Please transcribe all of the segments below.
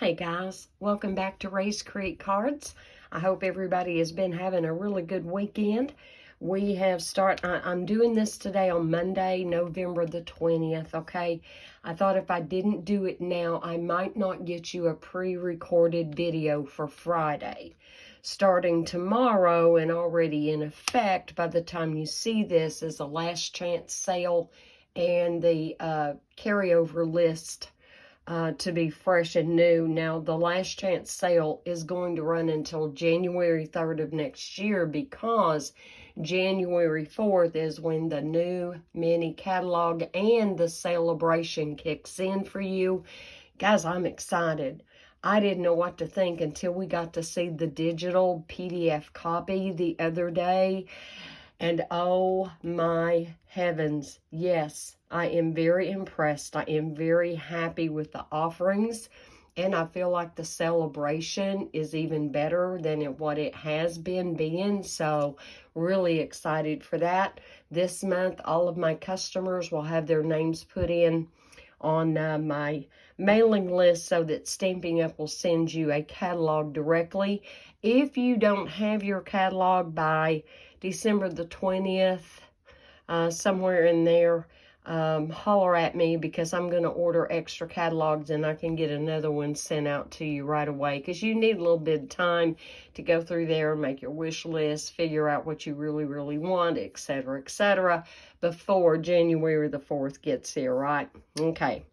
Hey guys, welcome back to Race Creek Cards. I hope everybody has been having a really good weekend. I'm doing this today on Monday, November the 20th, okay? I thought if I didn't do it now, I might not get you a pre-recorded video for Friday. Starting tomorrow and already in effect by the time you see this is a last chance sale and the carryover list to be fresh and new. Now, the last chance sale is going to run until January 3rd of next year because January 4th is when the new mini catalog and the celebration kicks in for you. Guys, I'm excited. I didn't know what to think until we got to see the digital PDF copy the other day. And oh my heavens, yes, I am very impressed. I am very happy with the offerings. And I feel like the celebration is even better than what it has been. So really excited for that. This month, all of my customers will have their names put in on my mailing list so that Stampin' Up! Will send you a catalog directly. If you don't have your catalog by December the 20th, somewhere in there, holler at me because I'm going to order extra catalogs and I can get another one sent out to you right away because you need a little bit of time to go through there and make your wish list, figure out what you really want, etc., before January the 4th gets here, right? Okay.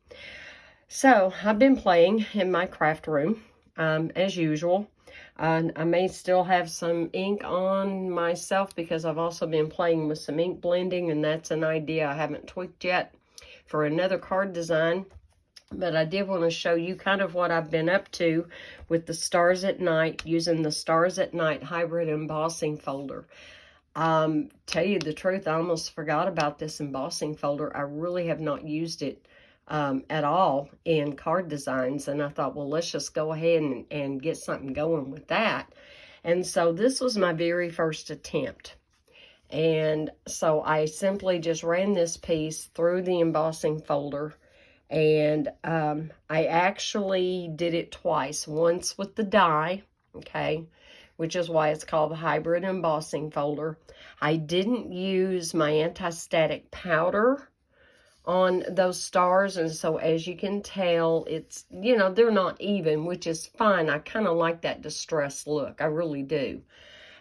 So, I've been playing in my craft room, as usual. I may still have some ink on myself because I've also been playing with some ink blending, and that's an idea I haven't tweaked yet for another card design. But I did want to show you kind of what I've been up to with the Stars at Night, using the Stars at Night hybrid embossing folder. Tell you the truth, I almost forgot about this embossing folder. I really have not used it at all in card designs, and I thought, well, let's just go ahead and get something going with that. And so this was my very first attempt, and so I simply just ran this piece through the embossing folder, and I actually did it twice, once with the die, okay, which is why it's called the hybrid embossing folder. I didn't use my anti-static powder on those stars, and so as you can tell, it's, you know, they're not even, which is fine. I kind of like that distressed look, I really do.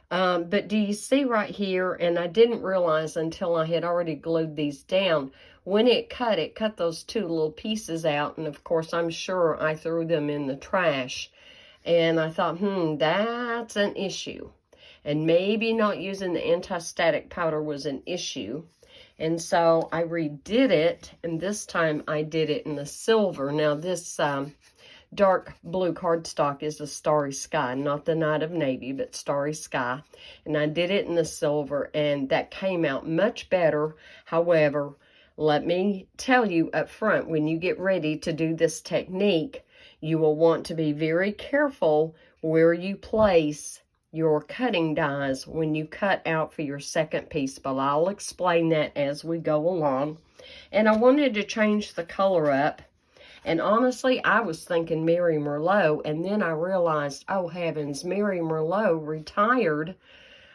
But do you see right here, and I didn't realize until I had already glued these down, when it cut those two little pieces out, and of course I'm sure I threw them in the trash, and I thought, that's an issue, and maybe not using the anti-static powder was an issue. And so I redid it, and this time I did it in the silver. Now this dark blue cardstock is the Starry Sky, not the Night of Navy, but Starry Sky. And I did it in the silver, and that came out much better. However, let me tell you up front, when you get ready to do this technique, you will want to be very careful where you place your cutting dies when you cut out for your second piece, but I'll explain that as we go along. And I wanted to change the color up, and honestly I was thinking Mary Merlot, and then I realized, oh heavens, Mary Merlot retired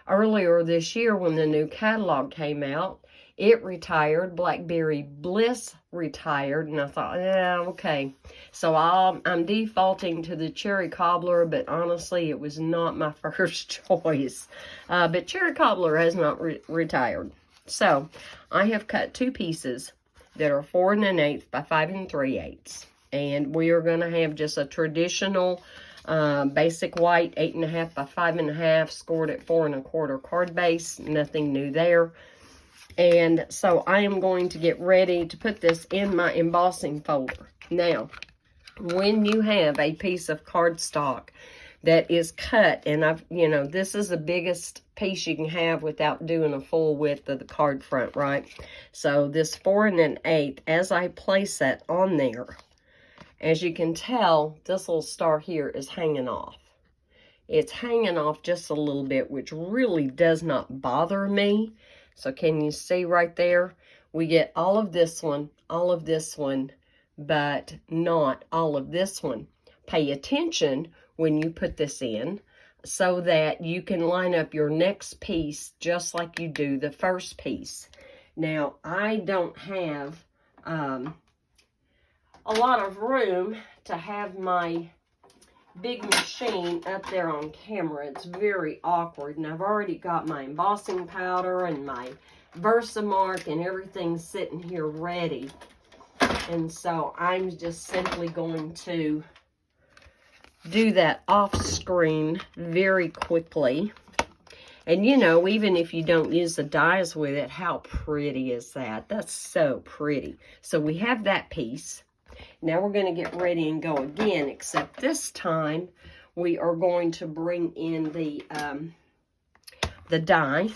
earlier this year when the new catalog came out. It retired, Blackberry Bliss retired, and I thought, yeah, okay. So I'm defaulting to the Cherry Cobbler, but honestly, it was not my first choice. But Cherry Cobbler has not retired. So I have cut two pieces that are 4 1/8 by 5 3/8. And we are going to have just a traditional basic white 8 1/2 by 5 1/2, scored at 4 1/4 card base. Nothing new there. And so I am going to get ready to put this in my embossing folder. Now, when you have a piece of cardstock that is cut, and this is the biggest piece you can have without doing a full width of the card front, right? So this 4 1/8, as I place that on there, as you can tell, this little star here is hanging off. It's hanging off just a little bit, which really does not bother me. So can you see right there? We get all of this one, but not all of this one. pay attention when you put this in so that you can line up your next piece just like you do the first piece. Now, I don't have a lot of room to have my big machine up there on camera. It's very awkward, and I've already got my embossing powder and my Versamark and everything sitting here ready. And so I'm just simply going to do that off screen very quickly. And you know, even if you don't use the dies with it, how pretty is that? That's so pretty. So we have that piece. Now we're going to get ready and go again, except this time we are going to bring in the die.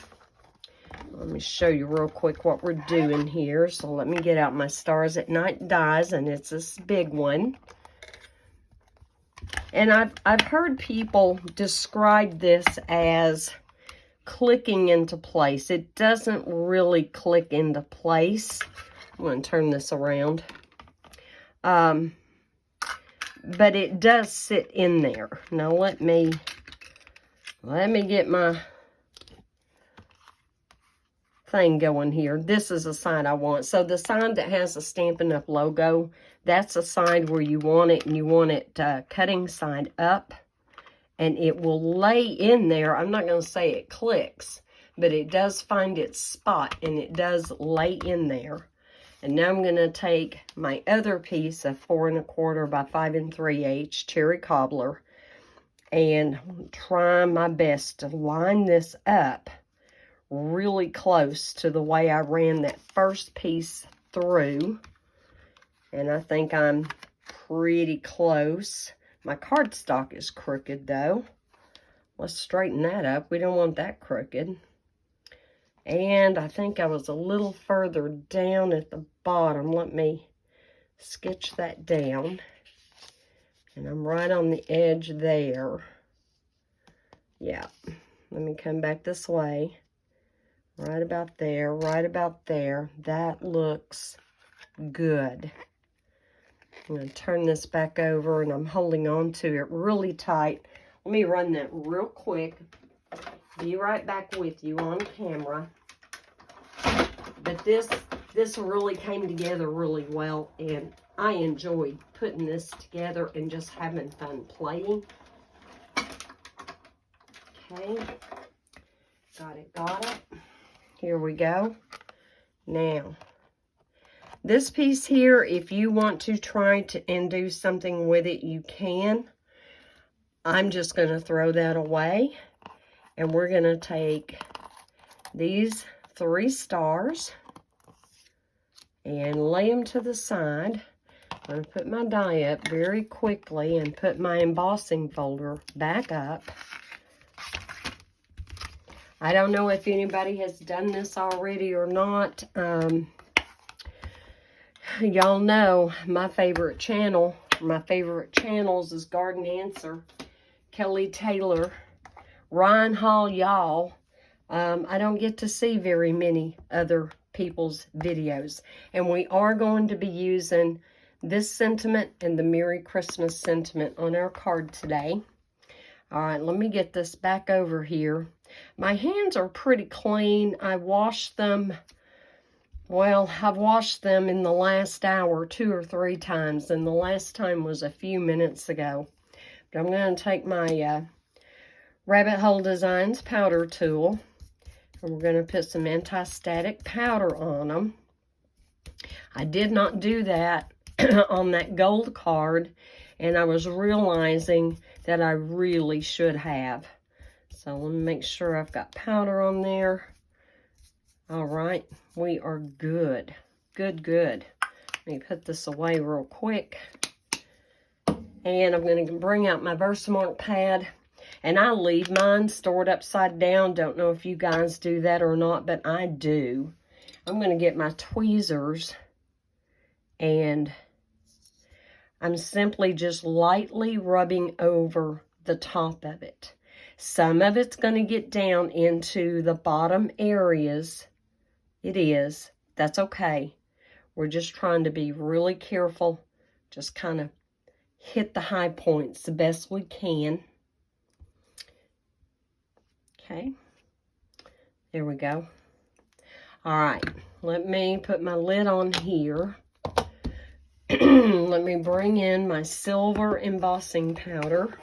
Let me show you real quick what we're doing here. So let me get out my Stars at Night dies, and it's this big one. And I've heard people describe this as clicking into place. It doesn't really click into place. I'm going to turn this around. But it does sit in there. Now let me get my thing going here. This is the side I want. So the side that has the Stampin' Up! Logo, that's the side where you want it, and you want it cutting side up, and it will lay in there. I'm not going to say it clicks, but it does find its spot, and it does lay in there. And now I'm going to take my other piece of 4 1/4 by 5 3/8 cherry cobbler and try my best to line this up really close to the way I ran that first piece through. And I think I'm pretty close. My cardstock is crooked though. Let's straighten that up. We don't want that crooked. And I think I was a little further down at the bottom. Let me sketch that down. And I'm right on the edge there. Yeah. Let me come back this way. Right about there, right about there. That looks good. I'm going to turn this back over, and I'm holding on to it really tight. Let me run that real quick. Be right back with you on camera. But this really came together really well, and I enjoyed putting this together and just having fun playing. Okay. Got it. Here we go. Now, this piece here, if you want to try and do something with it, you can. I'm just going to throw that away. And we're going to take these 3 stars and lay them to the side. I'm going to put my die up very quickly and put my embossing folder back up. I don't know if anybody has done this already or not. Y'all know my favorite channels is Garden Answer, Kelly Taylor, Ryan Hall, y'all. I don't get to see very many other people's videos. And we are going to be using this sentiment and the Merry Christmas sentiment on our card today. All right, let me get this back over here. My hands are pretty clean. I washed them, well, I've washed them in the last hour 2 or 3 times, and the last time was a few minutes ago. But I'm going to take my Rabbit Hole Designs powder tool, and we're going to put some anti-static powder on them. I did not do that on that gold card, and I was realizing that I really should have. So let me make sure I've got powder on there. All right, we are good. Good. Let me put this away real quick. And I'm going to bring out my Versamark pad. And I leave mine stored upside down. Don't know if you guys do that or not, but I do. I'm going to get my tweezers, and I'm simply just lightly rubbing over the top of it. Some of it's going to get down into the bottom areas. It is. That's okay. We're just trying to be really careful. Just kind of hit the high points the best we can. Okay, there we go. All right, let me put my lid on here. Let me bring in my silver embossing powder.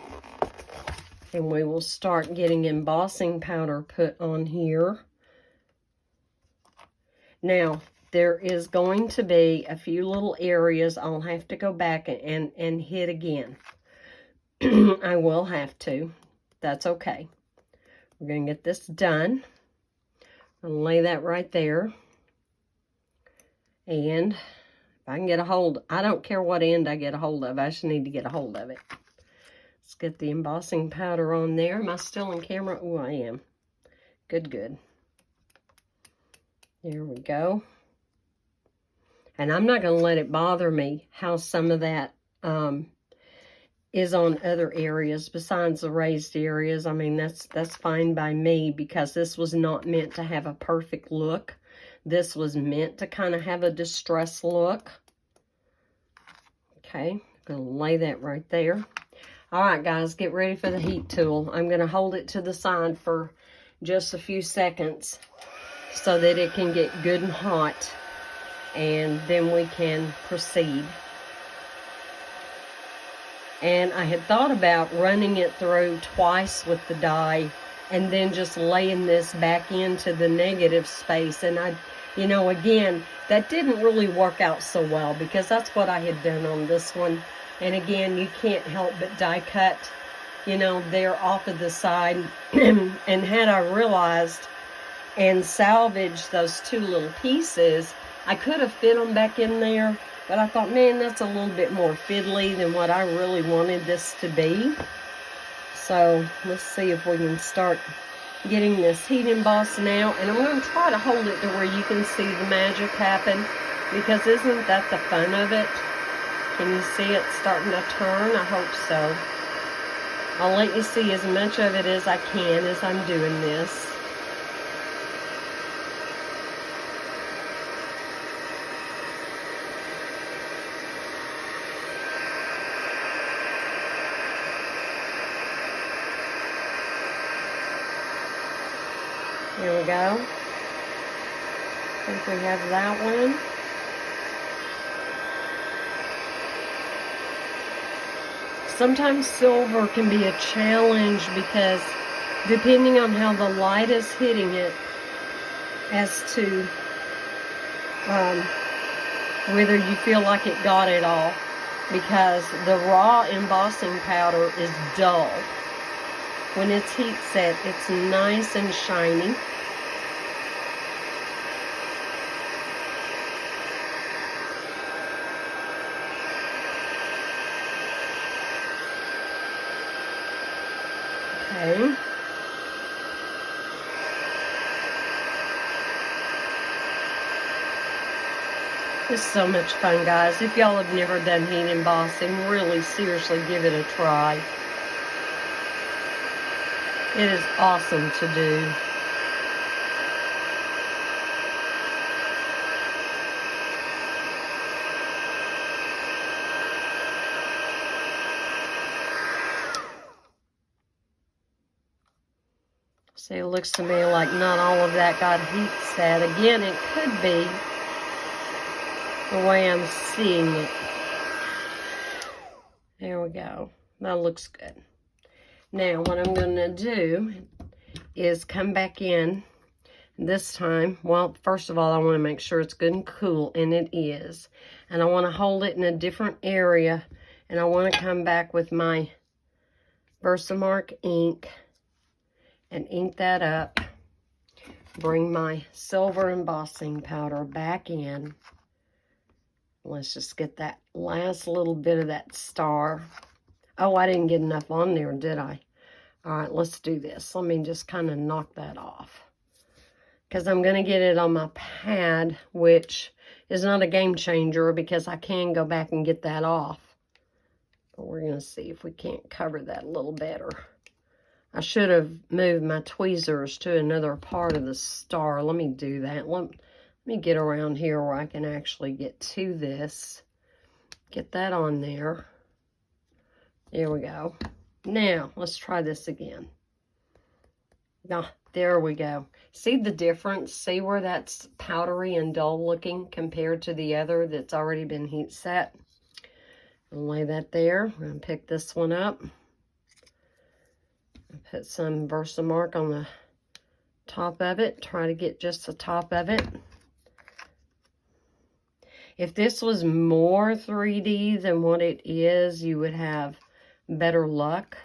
And we will start getting embossing powder put on here. Now, there is going to be a few little areas I'll have to go back and hit again. I will have to. That's okay. We're going to get this done. I'll lay that right there. And if I can get a hold, I don't care what end I get a hold of. I just need to get a hold of it. Let's get the embossing powder on there. Am I still on camera? Oh, I am. Good, good. There we go. And I'm not going to let it bother me how some of that is on other areas besides the raised areas. I mean, that's fine by me, because this was not meant to have a perfect look. This was meant to kind of have a distressed look. Okay, I'm going to lay that right there. All right, guys, get ready for the heat tool. I'm going to hold it to the side for just a few seconds so that it can get good and hot, and then we can proceed. And I had thought about running it through twice with the die and then just laying this back into the negative space. And you know, again, that didn't really work out so well, because that's what I had done on this one. And again, you can't help but die cut, you know, there off of the side. And had I realized and salvaged those two little pieces, I could have fit them back in there. But I thought, man, that's a little bit more fiddly than what I really wanted this to be. So let's see if we can start getting this heat embossed now. And I'm going to try to hold it to where you can see the magic happen, because isn't that the fun of it? Can you see it starting to turn? I hope so. I'll let you see as much of it as I can as I'm doing this. There we go. I think we have that one. Sometimes silver can be a challenge, because depending on how the light is hitting it, as to whether you feel like it got it all, because the raw embossing powder is dull. When it's heat set, it's nice and shiny. Okay. It's so much fun, guys. If y'all have never done heat embossing, really seriously give it a try. It is awesome to do. See, it looks to me like not all of that got heat set. Again, it could be the way I'm seeing it. There we go. That looks good. Now, what I'm going to do is come back in this time. Well, first of all, I want to make sure it's good and cool, and it is. And I want to hold it in a different area, and I want to come back with my Versamark ink and ink that up. Bring my silver embossing powder back in. Let's just get that last little bit of that star. Oh, I didn't get enough on there, did I? All right, let's do this. Let me just kind of knock that off, because I'm going to get it on my pad, which is not a game changer, because I can go back and get that off. But we're going to see if we can't cover that a little better. I should have moved my tweezers to another part of the star. Let me do that. Let me get around here where I can actually get to this. Get that on there. There we go. Now, let's try this again. Ah, there we go. See the difference? See where that's powdery and dull looking compared to the other that's already been heat set? I'll lay that there. I'm going to pick this one up. Put some Versamark on the top of it. Try to get just the top of it. If this was more 3D than what it is, you would have better luck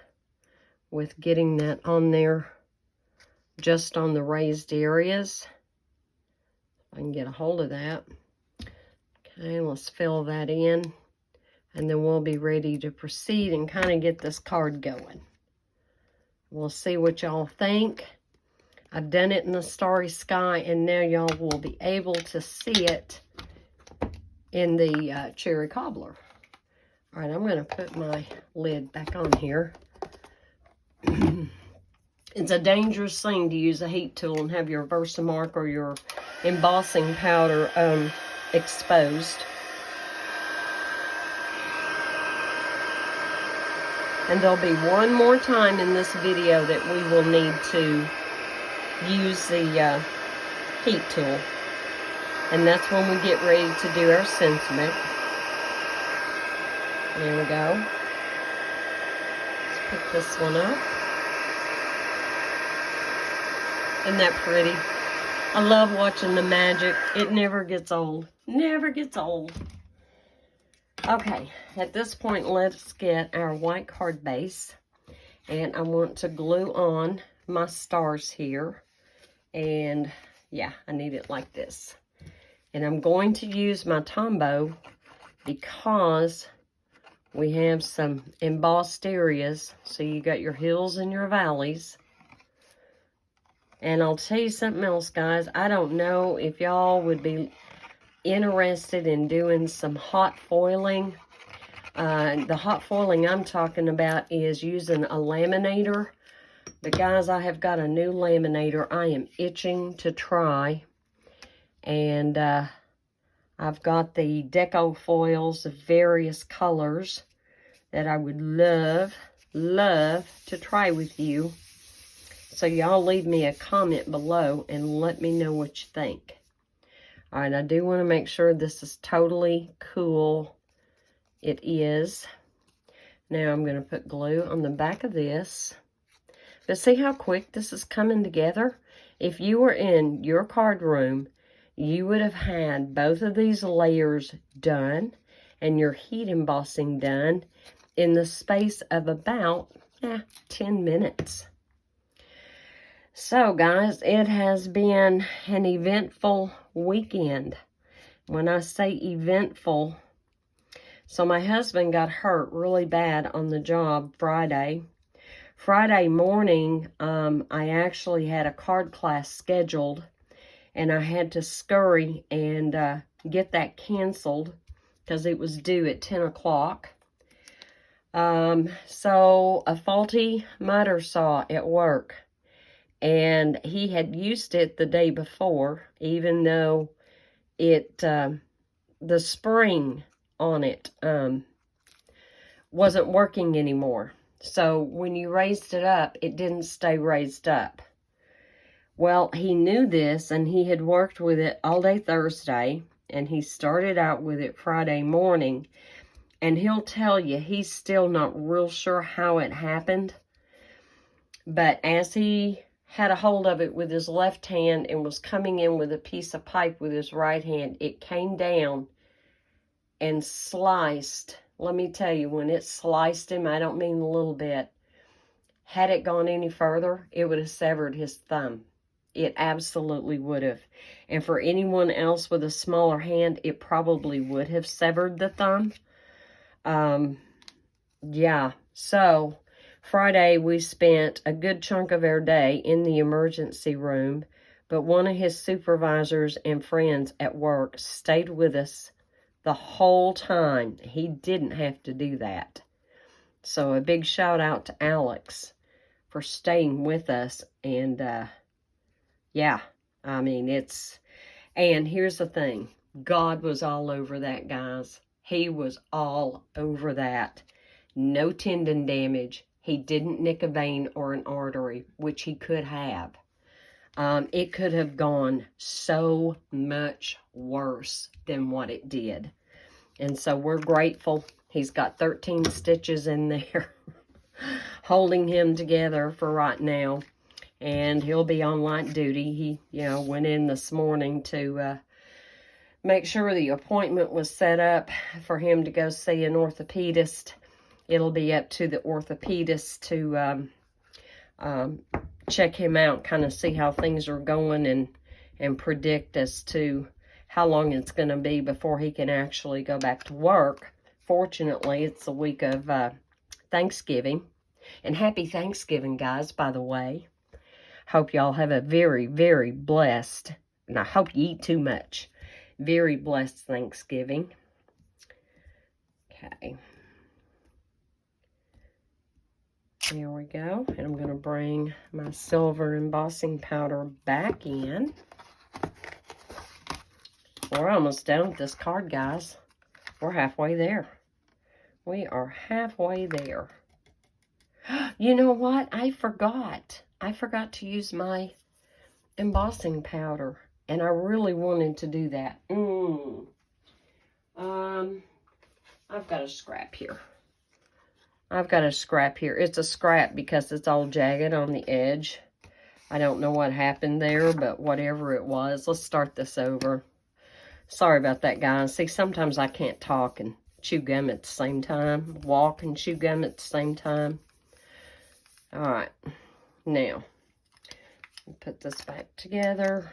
with getting that on there just on the raised areas. I can get a hold of that. Okay, let's fill that in, and then we'll be ready to proceed and kind of get this card going. We'll see what y'all think. I've done it in the starry sky, and now y'all will be able to see it in the cherry cobbler. All right, I'm going to put my lid back on here. It's a dangerous thing to use a heat tool and have your Versamark or your embossing powder exposed. And there'll be one more time in this video that we will need to use the heat tool. And that's when we get ready to do our sentiment. There we go. Let's pick this one up. Isn't that pretty? I love watching the magic. It never gets old. Never gets old. Okay, at this point, let's get our white card base. And I want to glue on my stars here. And yeah, I need it like this. And I'm going to use my Tombow because we have some embossed areas. So you got your hills and your valleys. And I'll tell you something else, guys. I don't know if y'all would be interested in doing some hot foiling. The hot foiling I'm talking about is using a laminator. But guys, I have got a new laminator I am itching to try. And I've got the deco foils of various colors that I would love to try with you. So y'all leave me a comment below and let me know what you think. All right, I do want to make sure this is totally cool. It is. Now I'm going to put glue on the back of this. But see how quick this is coming together? If you were in your card room, you would have had both of these layers done and your heat embossing done in the space of about 10 minutes. So, guys, it has been an eventful weekend. When I say eventful, so my husband got hurt really bad on the job Friday. Friday morning, I actually had a card class scheduled, and I had to scurry and get that canceled because it was due at 10 o'clock. So, a faulty miter saw at work. And he had used it the day before, even though it, the spring on it wasn't working anymore. So when you raised it up, it didn't stay raised up. Well, he knew this, and he had worked with it all day Thursday, and he started out with it Friday morning. And he'll tell you he's still not real sure how it happened. But as he had a hold of it with his left hand and was coming in with a piece of pipe with his right hand, it came down and sliced. Let me tell you, when it sliced him, I don't mean a little bit. Had it gone any further, it would have severed his thumb. It absolutely would have. And for anyone else with a smaller hand, it probably would have severed the thumb. Yeah, so Friday, we spent a good chunk of our day in the emergency room, but one of his supervisors and friends at work stayed with us the whole time. He didn't have to do that. So a big shout out to Alex for staying with us. And yeah, I mean, and here's the thing. God was all over that, guys. He was all over that. No tendon damage. He didn't nick a vein or an artery, which he could have. It could have gone so much worse than what it did. And so we're grateful. He's got 13 stitches in there holding him together for right now. And he'll be on light duty. He, went in this morning to make sure the appointment was set up for him to go see an orthopedist. It'll be up to the orthopedist to check him out, kind of see how things are going and predict as to how long it's going to be before he can actually go back to work. Fortunately, it's the week of Thanksgiving. And happy Thanksgiving, guys, by the way. Hope y'all have a very, very blessed, and I hope you eat too much, very blessed Thanksgiving. Okay. There we go. And I'm going to bring my silver embossing powder back in. We're almost done with this card, guys. We're halfway there. We are halfway there. You know what? I forgot. I forgot to use my embossing powder. And I really wanted to do that. I've got a scrap here. It's a scrap because it's all jagged on the edge. I don't know what happened there, but whatever it was, let's start this over. Sorry about that, guys. See, sometimes I can't talk and chew gum at the same time. Walk and chew gum at the same time. All right. Now, put this back together.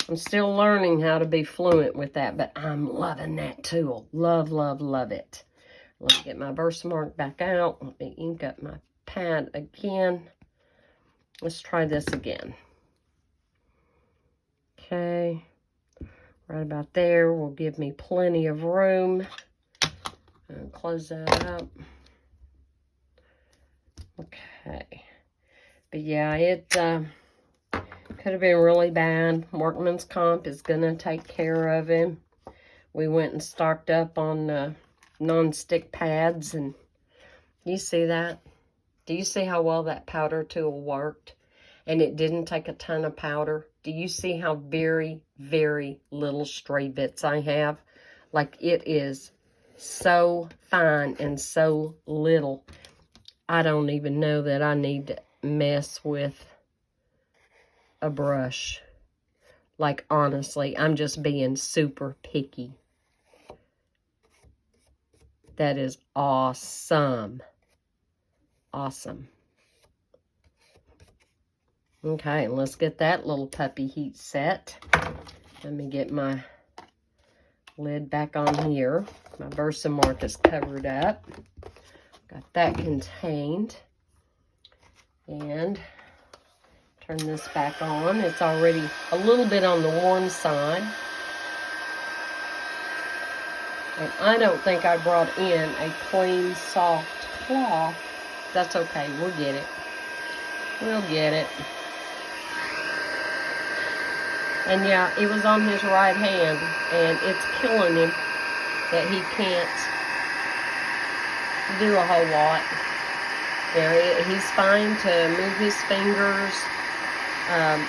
I'm still learning how to be fluent with that, but I'm loving that tool. Love, love, love it. Let me get my Versamark back out. Let me ink up my pad again. Let's try this again. Okay. Right about there will give me plenty of room. And close that up. Okay. But yeah, it could have been really bad. Workman's Comp is going to take care of him. We went and stocked up on non-stick pads, and you see that? Do you see how well that powder tool worked? And it didn't take a ton of powder. Do you see how very, very little stray bits I have? Like, it is so fine and so little. I don't even know that I need to mess with a brush. Like, honestly, I'm just being super picky. That is awesome. Awesome. Okay, let's get that little puppy heat set. Let me get my lid back on here. My Versamark is covered up. Got that contained. And turn this back on. It's already a little bit on the warm side. And I don't think I brought in a clean, soft cloth. That's okay. We'll get it. We'll get it. And yeah, it was on his right hand, and it's killing him that he can't do a whole lot. Yeah, he's fine to move his fingers.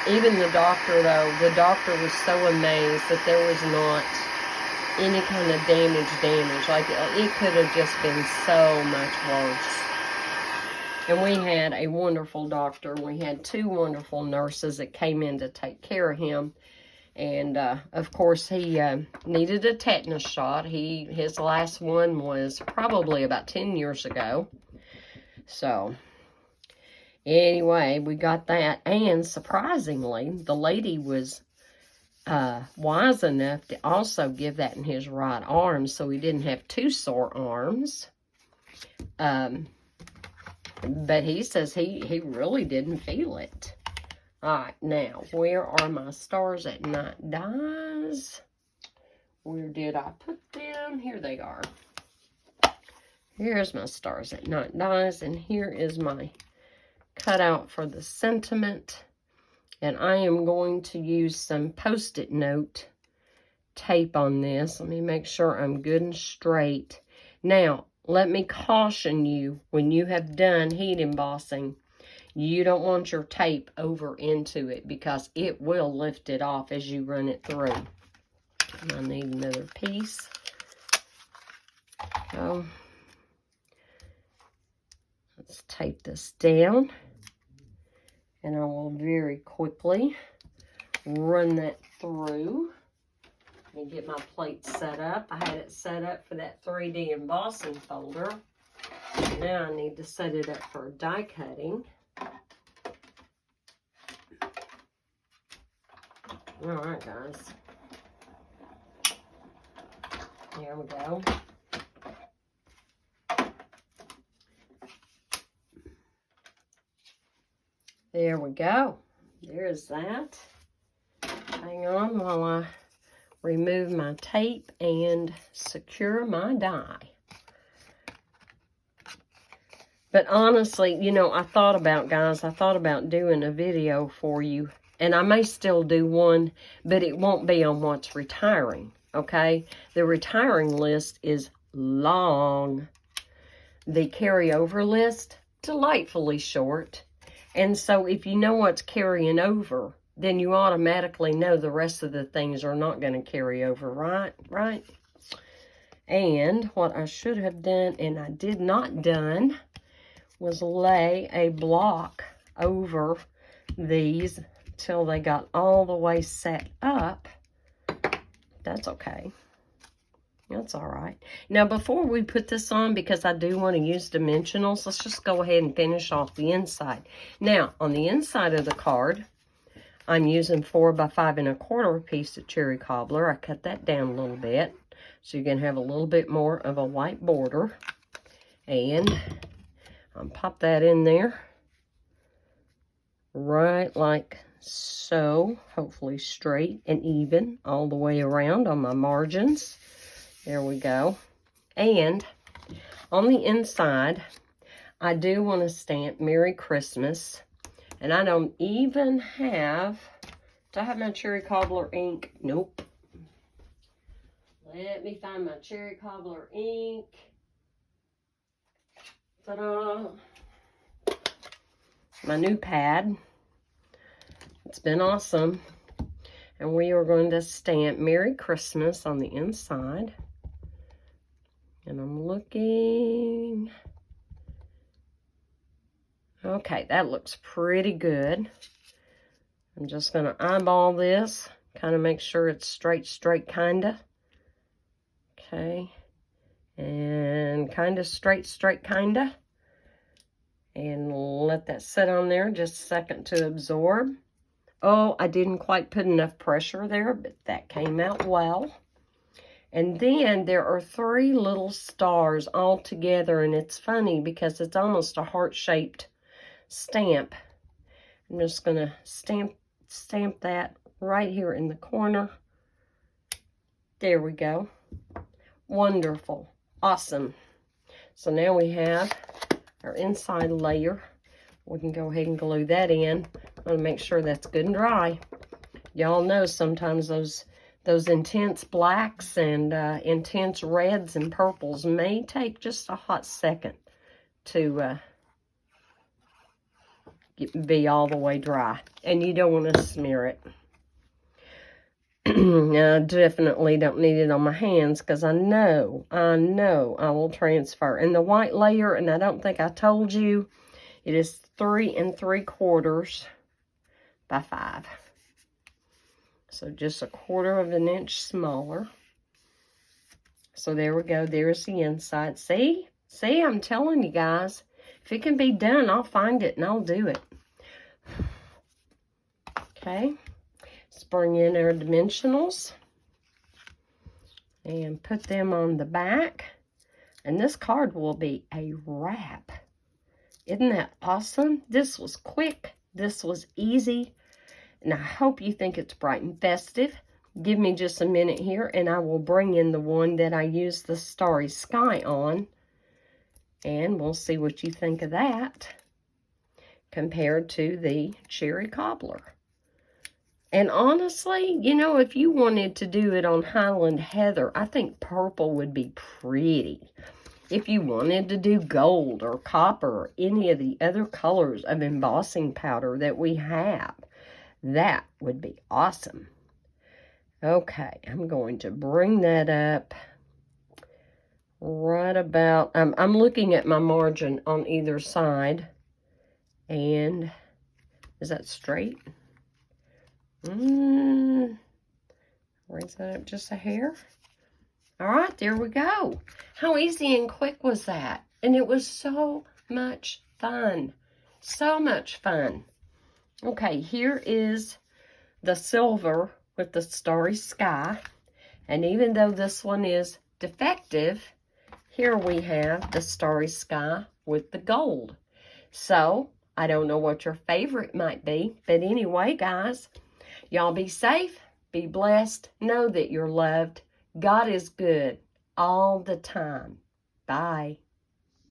Even the doctor, though, the doctor was so amazed that there was not any kind of damage. Like, it could have just been so much worse. And we had a wonderful doctor. We had 2 wonderful nurses that came in to take care of him. And, of course, he needed a tetanus shot. His last one was probably about 10 years ago. So, anyway, we got that. And, surprisingly, the lady was wise enough to also give that in his right arm so he didn't have 2 sore arms. But he says he really didn't feel it. All right, now, where are my Stars at Night dies? Where did I put them? Here they are. Here's my Stars at Night dies, and here is my cutout for the sentiment. And I am going to use some Post-it note tape on this. Let me make sure I'm good and straight. Now, let me caution you, when you have done heat embossing, you don't want your tape over into it because it will lift it off as you run it through. I need another piece. So, let's tape this down. And I will very quickly run that through and get my plate set up. I had it set up for that 3D embossing folder. Now I need to set it up for die cutting. All right, guys. There we go. There we go. There's that. Hang on while I remove my tape and secure my die. But honestly, you know, I thought about doing a video for you. And I may still do one, but it won't be on what's retiring, okay? The retiring list is long. The carryover list, delightfully short. And so if you know what's carrying over, then you automatically know the rest of the things are not going to carry over, right? And what I should have done, and I did not done, was lay a block over these till they got all the way set up. That's okay. That's all right. Now, before we put this on, because I do want to use dimensionals, let's just go ahead and finish off the inside. Now, on the inside of the card, I'm using 4 by 5 1/4 piece of cherry cobbler. I cut that down a little bit, so you can have a little bit more of a white border. And I'll pop that in there, right like so, hopefully straight and even all the way around on my margins. There we go. And on the inside, I do want to stamp Merry Christmas. And I don't even have, do I have my cherry cobbler ink? Nope. Let me find my cherry cobbler ink. Ta-da! My new pad. It's been awesome. And we are going to stamp Merry Christmas on the inside. And I'm looking. Okay, that looks pretty good. I'm just going to eyeball this. Kind of make sure it's straight, kind of. Okay. And kind of straight, kind of. And let that sit on there just a second to absorb. Oh, I didn't quite put enough pressure there, but that came out well. And then there are 3 little stars all together, and it's funny because it's almost a heart-shaped stamp. I'm just going to stamp that right here in the corner. There we go. Wonderful. Awesome. So now we have our inside layer. We can go ahead and glue that in. I'm going to make sure that's good and dry. Y'all know sometimes those intense blacks and intense reds and purples may take just a hot second to be all the way dry. And you don't want to smear it. I definitely don't need it on my hands because I know I will transfer. And the white layer, and I don't think I told you, it is 3 3/4 by 5. So just 1/4 of an inch smaller. So there we go. There's the inside. See, I'm telling you guys, if it can be done, I'll find it and I'll do it. Okay. Let's bring in our dimensionals and put them on the back. And this card will be a wrap. Isn't that awesome? This was quick. This was easy. And I hope you think it's bright and festive. Give me just a minute here and I will bring in the one that I used the Starry Sky on. And we'll see what you think of that compared to the Cherry Cobbler. And honestly, you know, if you wanted to do it on Highland Heather, I think purple would be pretty. if you wanted to do gold or copper or any of the other colors of embossing powder that we have, that would be awesome. Okay, I'm going to bring that up right about, I'm looking at my margin on either side, and is that straight? Raise that up just a hair. All right, there we go. How easy and quick was that? And it was so much fun. So much fun. Okay, here is the silver with the starry sky. And even though this one is defective, here we have the starry sky with the gold. So, I don't know what your favorite might be. But anyway, guys, y'all be safe, be blessed, know that you're loved. God is good all the time. Bye.